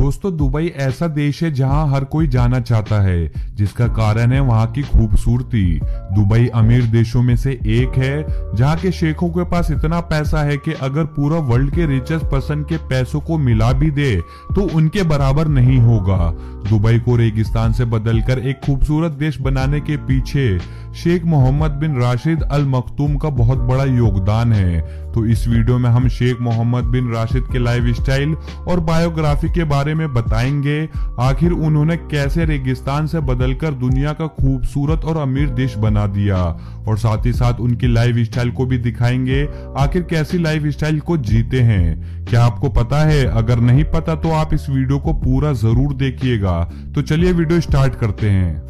दोस्तों, दुबई ऐसा देश है जहां हर कोई जाना चाहता है, जिसका कारण है वहां की खूबसूरती। दुबई अमीर देशों में से एक है जहां के शेखों के पास इतना पैसा है कि अगर पूरा वर्ल्ड के रिचेस्ट पर्सन के पैसों को मिला भी दे तो उनके बराबर नहीं होगा। दुबई को रेगिस्तान से बदलकर एक खूबसूरत देश बनाने के पीछे शेख मोहम्मद बिन राशिद अल मखतूम का बहुत बड़ा योगदान है। तो इस वीडियो में हम शेख मोहम्मद बिन राशिद के लाइफस्टाइल और बायोग्राफी के बारे में बताएंगे। आखिर उन्होंने कैसे रेगिस्तान से बदलकर दुनिया का खूबसूरत और अमीर देश बना दिया, और साथ ही साथ उनकी लाइफस्टाइल को भी दिखाएंगे। आखिर कैसी लाइफस्टाइल को जीते हैं, क्या आपको पता है? अगर नहीं पता तो आप इस वीडियो को पूरा जरूर देखिएगा। तो चलिए वीडियो स्टार्ट करते हैं।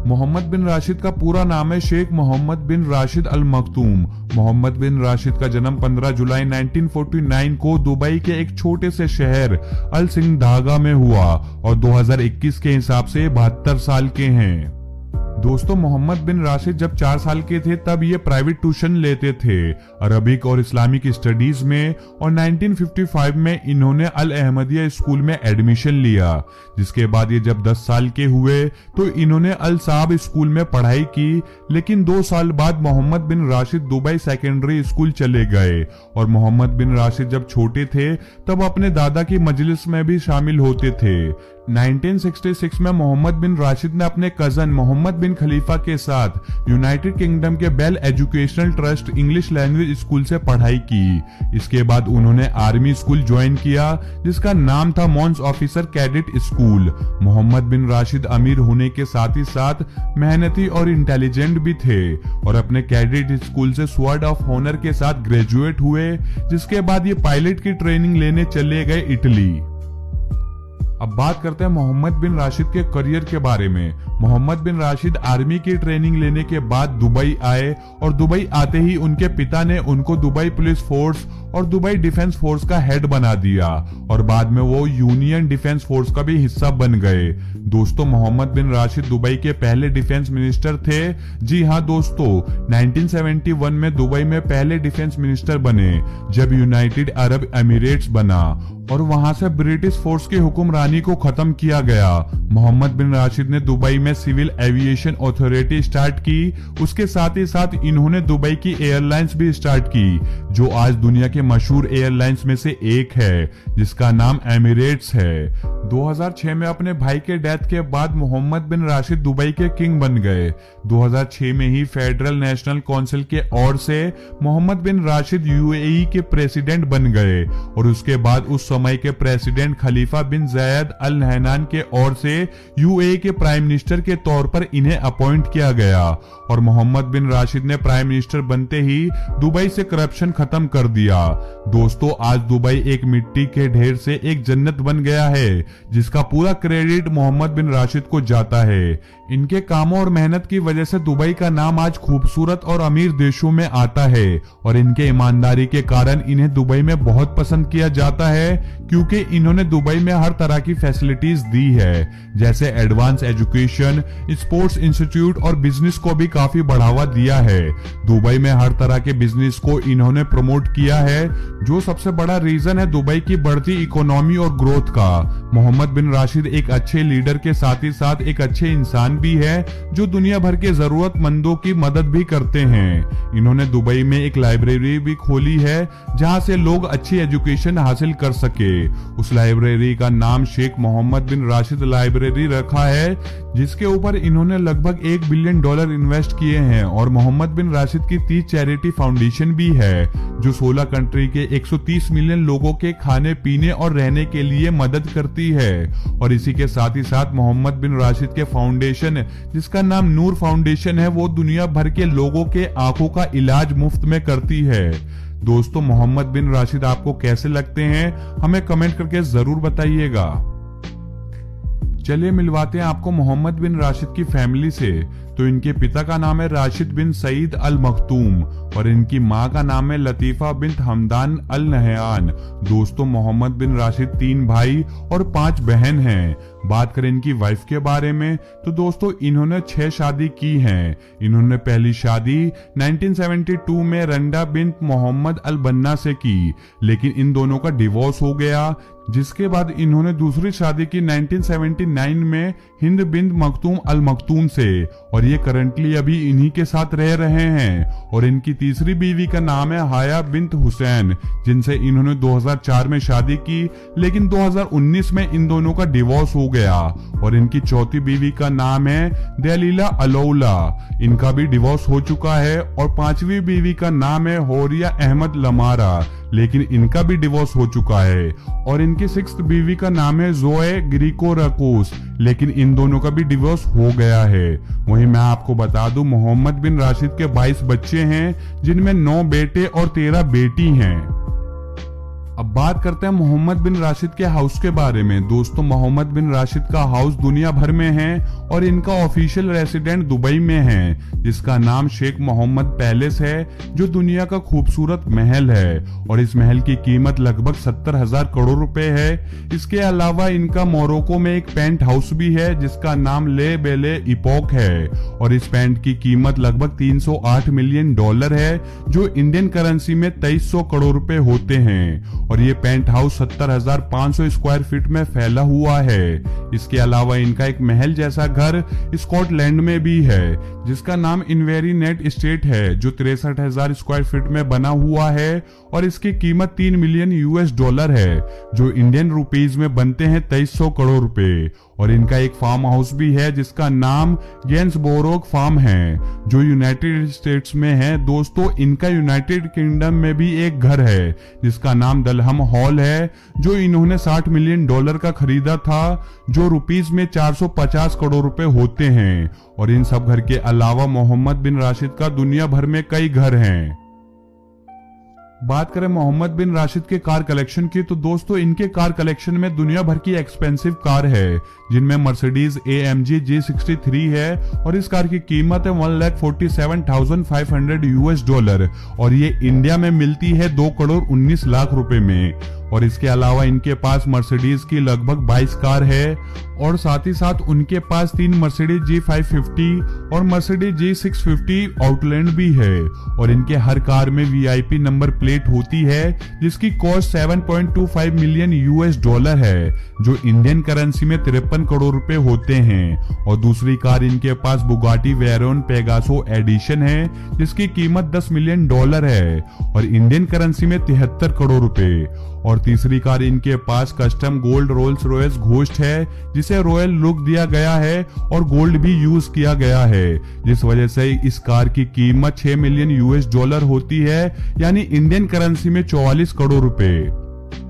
मोहम्मद बिन राशिद का पूरा नाम है शेख मोहम्मद बिन राशिद अल मखतूम। मोहम्मद बिन राशिद का जन्म 15 जुलाई 1949 को दुबई के एक छोटे से शहर अल सिंगदागा में हुआ और 2021 के हिसाब से 72 साल के हैं। दोस्तों, मोहम्मद बिन राशिद जब 4 साल के थे तब ये प्राइवेट ट्यूशन लेते थे अरबिक और इस्लामिक स्टडीज में, और 1955 में इन्होंने अल अहमदिया स्कूल में एडमिशन लिया। जिसके बाद ये जब 10 साल के हुए तो इन्होंने अल साब स्कूल में पढ़ाई की, लेकिन 2 साल बाद Mohammad bin Rashid Dubai secondary school चले गए। और मोहम्मद बिन राशिद जब छोटे थे तब अपने दादा की मजलिस में भी शामिल होते थे। 1966 में मोहम्मद बिन राशिद ने अपने कजन मोहम्मद बिन खलीफा के साथ यूनाइटेड किंगडम के Bell Educational Trust English Language School से पढ़ाई की। इसके बाद उन्होंने आर्मी स्कूल ज्वाइन किया जिसका नाम था Mons officer cadet school. Mohammed bin Rashid अमीर होने के साथ ही साथ मेहनती और इंटेलिजेंट भी थे और अपने कैडेट स्कूल से स्वॉर्ड ऑफ ऑनर के साथ ग्रेजुएट हुए। जिसके बाद ये पायलट की ट्रेनिंग लेने चले गए इटली। अब बात करते हैं मोहम्मद बिन राशिद के करियर के बारे में। मोहम्मद बिन राशिद आर्मी की ट्रेनिंग लेने के बाद दुबई आए और दुबई आते ही उनके पिता ने उनको दुबई पुलिस फोर्स और दुबई डिफेंस फोर्स का हेड बना दिया और बाद में वो यूनियन डिफेंस फोर्स का भी हिस्सा बन गए। दोस्तों, मोहम्मद बिन राशिद दुबई के पहले डिफेंस मिनिस्टर थे। जी हाँ दोस्तों, 1971 में दुबई में पहले डिफेंस मिनिस्टर बने जब यूनाइटेड अरब एमिरेट्स बना और वहां से ब्रिटिश फोर्स की हुक्मरानी को खत्म किया गया। मोहम्मद बिन राशिद ने दुबई में सिविल एविएशन अथॉरिटी स्टार्ट की। उसके साथ ही साथ इन्होंने दुबई की एयरलाइंस भी स्टार्ट की जो आज दुनिया के मशहूर एयरलाइंस में से एक है जिसका नाम एमिरेट्स है। 2006 में अपने भाई के डेथ के बाद मोहम्मद बिन राशिद दुबई के किंग बन गए। 2006 में ही फेडरल नेशनल काउंसिल के ओर से मोहम्मद बिन राशिद यूएई के प्रेसिडेंट बन गए और उसके बाद उस समय के प्रेसिडेंट खलीफा बिन जायद अल नहयान के ओर से यूएई के प्राइम मिनिस्टर के तौर पर इन्हें अपॉइंट किया गया और मोहम्मद बिन राशिद ने प्राइम मिनिस्टर बनते ही दुबई से करप्शन खत्म कर दिया। दोस्तों, आज दुबई एक मिट्टी के ढेर से एक जन्नत बन गया है जिसका पूरा क्रेडिट मोहम्मद बिन राशिद को जाता है। इनके कामों और मेहनत की वजह से दुबई का नाम आज खूबसूरत और अमीर देशों में आता है और इनके ईमानदारी के कारण इन्हें दुबई में बहुत पसंद किया जाता है क्योंकि इन्होंने दुबई में हर तरह की फैसिलिटीज दी है, जैसे एडवांस एजुकेशन, स्पोर्ट्स इंस्टीट्यूट और बिजनेस को भी काफी बढ़ावा दिया है। दुबई में हर तरह के बिजनेस को इन्होंने प्रमोट किया है जो सबसे बड़ा रीजन है दुबई की बढ़ती इकोनॉमी और ग्रोथ का। मोहम्मद बिन राशिद एक अच्छे लीडर के साथ ही साथ एक अच्छे इंसान भी है जो दुनिया भर के जरूरतमंदों की मदद भी करते हैं। इन्होंने दुबई में एक लाइब्रेरी भी खोली है जहां से लोग अच्छी एजुकेशन हासिल कर सके। उस लाइब्रेरी का नाम शेख मोहम्मद बिन राशिद लाइब्रेरी रखा है जिसके ऊपर इन्होंने लगभग $1 बिलियन इन्वेस्ट किए हैं और मोहम्मद बिन राशिद की 30 चैरिटी फाउंडेशन भी है जो 16 कंट्री के 130 मिलियन लोगों के खाने पीने और रहने के लिए मदद करती है। और इसी के साथ ही साथ मोहम्मद बिन राशिद के फाउंडेशन जिसका नाम नूर फाउंडेशन है वो दुनिया भर के लोगों के आंखों का इलाज मुफ्त में करती है। दोस्तों, मोहम्मद बिन राशिद आपको कैसे लगते हैं हमें कमेंट करके जरूर बताइएगा। चलिए मिलवाते हैं आपको मोहम्मद बिन राशिद की फैमिली से। तो इनके पिता का नाम है राशिद बिन सईद अल मखतूम और इनकी माँ का नाम है लतीफा बिन हमदान अल नहयान। दोस्तों मोहम्मद बिन राशिद 3 भाई और 5 बहन हैं। बात करें इनकी वाइफ के बारे में तो दोस्तों इन्होंने 6 शादी की हैं। इन्होंने पहली शादी 1972 में रंडा बिन मोहम्मद अल बन्ना से की, लेकिन इन दोनों का डिवोर्स हो गया। जिसके बाद इन्होंने दूसरी शादी की 1979 में हिंद बिन मखतूम अल मखतूम से और ये करंटली अभी इन्हीं के साथ रह रहे हैं। और इनकी तीसरी बीवी का नाम है हाया बिन्त हुसैन, जिनसे इन्होंने 2004 में शादी की, लेकिन 2019 में इन दोनों का डिवोर्स हो गया। और इनकी चौथी बीवी का नाम है दलीला अलौला, इनका भी डिवोर्स हो चुका है। और 5वीं बीवी का नाम है होरिया अहमद लमारा, लेकिन इनका भी डिवोर्स हो चुका है। और इनकी 6th बीवी का नाम है जोए ग्रीको रकोस, लेकिन इन दोनों का भी डिवोर्स हो गया है। वहीं मैं आपको बता दूं मोहम्मद बिन राशिद के 22 बच्चे हैं, जिनमें 9 बेटे और 13 बेटी हैं। अब बात करते हैं मोहम्मद बिन राशिद के हाउस के बारे में। दोस्तों मोहम्मद बिन राशिद का हाउस दुनिया भर में है और इनका ऑफिशियल रेसिडेंट दुबई में है, जिसका नाम शेख मोहम्मद पैलेस है, जो दुनिया का खूबसूरत महल है। और इस महल की कीमत लगभग 70,000 करोड़ रुपए है। इसके अलावा इनका मोरक्को में एक पेंट हाउस भी है, जिसका नाम ले बेले इपोक है। और इस पेंट की कीमत लगभग $308 मिलियन है, जो इंडियन करेंसी में 2300 करोड़ रुपए होते हैं। और ये पेंट हाउस 70,500 स्क्वायर फीट में फैला हुआ है। इसके अलावा इनका एक महल जैसा घर स्कॉटलैंड में भी है, जिसका नाम इनवेरीनेट एस्टेट है, जो 63,000 स्क्वायर फीट में बना हुआ है। और इसकी कीमत $3 मिलियन है, जो इंडियन रुपीज में बनते हैं 2300 करोड़ रुपए। और इनका एक फार्म हाउस भी है, जिसका नाम गेंसबोरो फार्म है, जो यूनाइटेड स्टेट्स में है। दोस्तों इनका यूनाइटेड किंगडम में भी एक घर है, जिसका नाम दलहम हॉल है, जो इन्होंने $60 मिलियन का खरीदा था, जो रुपीज में 450 करोड़ रुपए होते हैं। और इन सब घर के अलावा मोहम्मद बिन राशिद का दुनिया भर में कई घर हैं। बात करें मोहम्मद बिन राशिद के कार कलेक्शन की तो दोस्तों इनके कार कलेक्शन में दुनिया भर की एक्सपेंसिव कार है, जिनमें मर्सिडीज AMG G63 है और इस कार की कीमत है $1,47,500 और ये इंडिया में मिलती है 2 करोड़ 19 लाख रुपए में। और इसके अलावा इनके पास मर्सिडीज की लगभग 22 कार है और साथ ही साथ उनके पास 3 मर्सिडीज G550 और मर्सिडीज G650 आउटलैंड भी है। और इनके हर कार में VIP नंबर प्लेट होती है, जिसकी कॉस्ट $7.25 मिलियन है, जो इंडियन करेंसी में 53 करोड़ रुपए होते हैं। और दूसरी कार इनके पास बुगाटी वेरोन पेगासो एडिशन है, जिसकी कीमत $10 मिलियन है और इंडियन करेंसी में 73 करोड़ रुपए। और तीसरी कार इनके पास custom gold Rolls Royce Ghost है, जिसे रॉयल लुक दिया गया है और गोल्ड भी यूज किया गया है, जिस वजह से इस कार की कीमत $6 मिलियन होती है, यानी इंडियन करेंसी में 44 करोड़ रुपए।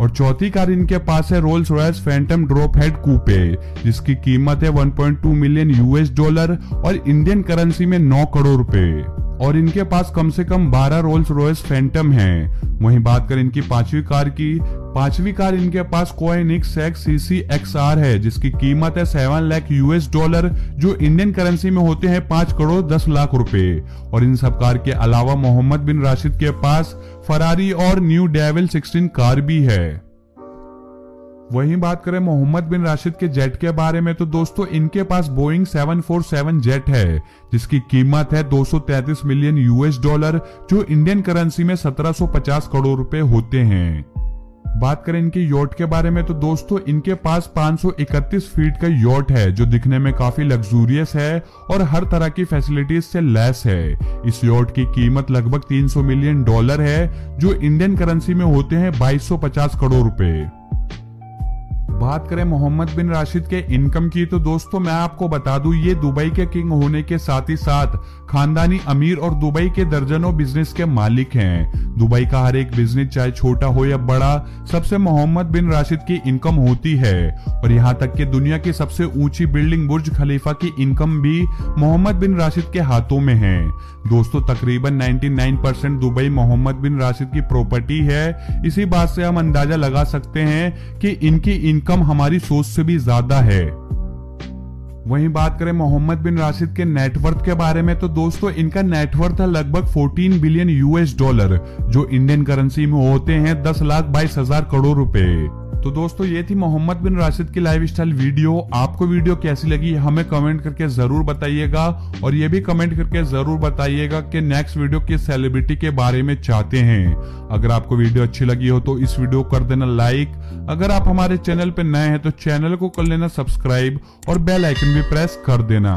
और चौथी कार इनके पास है Rolls Royce Phantom drop head coupe, जिसकी कीमत है $1.2 मिलियन और इंडियन करेंसी में 9 करोड़ रुपए। और इनके पास कम से कम 12 रोल्स रॉयस फैंटम हैं। वहीं बात करें इनकी पांचवी कार की, पांचवी कार इनके पास कोएनिग्सेग CC-XR है, जिसकी कीमत है $7 लाख जो इंडियन करेंसी में होते हैं 5 करोड़ 10 लाख रुपए। और इन सब कार के अलावा मोहम्मद बिन राशिद के पास फरारी और न्यू डेविल 16 कार भी है। वहीं बात करें मोहम्मद बिन राशिद के जेट के बारे में तो दोस्तों इनके पास बोइंग 747 जेट है, जिसकी कीमत है $233 मिलियन जो इंडियन करेंसी में 1750 करोड़ रुपए होते हैं। बात करें इनकी यॉट के बारे में तो दोस्तों इनके पास 531 फीट का यॉट है, जो दिखने में काफी लग्जूरियस है और हर तरह की फैसिलिटीज से लैस है। इस यॉट की कीमत लगभग $300 मिलियन है, जो इंडियन करेंसी में होते हैं 2250 करोड़ रुपए। बात करें मोहम्मद बिन राशिद के इनकम की तो दोस्तों मैं आपको बता दूं, ये दुबई के किंग होने के साथ ही साथ खानदानी अमीर और दुबई के दर्जनों बिजनेस के मालिक हैं। दुबई का हर एक बिजनेस चाहे छोटा हो या बड़ा, सबसे मोहम्मद बिन राशिद की इनकम होती है। और यहाँ तक कि दुनिया की सबसे ऊंची बिल्डिंग बुर्ज खलीफा की इनकम भी मोहम्मद बिन राशिद के हाथों में है। दोस्तों तकरीबन 99% दुबई मोहम्मद बिन राशिद की प्रॉपर्टी है। इसी बात से हम अंदाजा लगा सकते हैं कि इनकी इनकम हमारी सोच से भी ज्यादा है। वहीं बात करें मोहम्मद बिन राशिद के नेटवर्थ के बारे में, तो दोस्तों इनका नेटवर्थ है लगभग 14 बिलियन यूएस डॉलर, जो इंडियन करेंसी में होते हैं 10,22,000 करोड़ रुपए। तो दोस्तों ये थी मोहम्मद बिन राशिद की लाइफस्टाइल वीडियो। आपको वीडियो कैसी लगी हमें कमेंट करके जरूर बताइएगा, और ये भी कमेंट करके जरूर बताइएगा कि नेक्स्ट वीडियो किस सेलिब्रिटी के बारे में चाहते हैं। अगर आपको वीडियो अच्छी लगी हो तो इस वीडियो को कर देना लाइक। अगर आप हमारे चैनल पर नए हैं तो चैनल को कर लेना सब्सक्राइब और बेल आइकन भी प्रेस कर देना।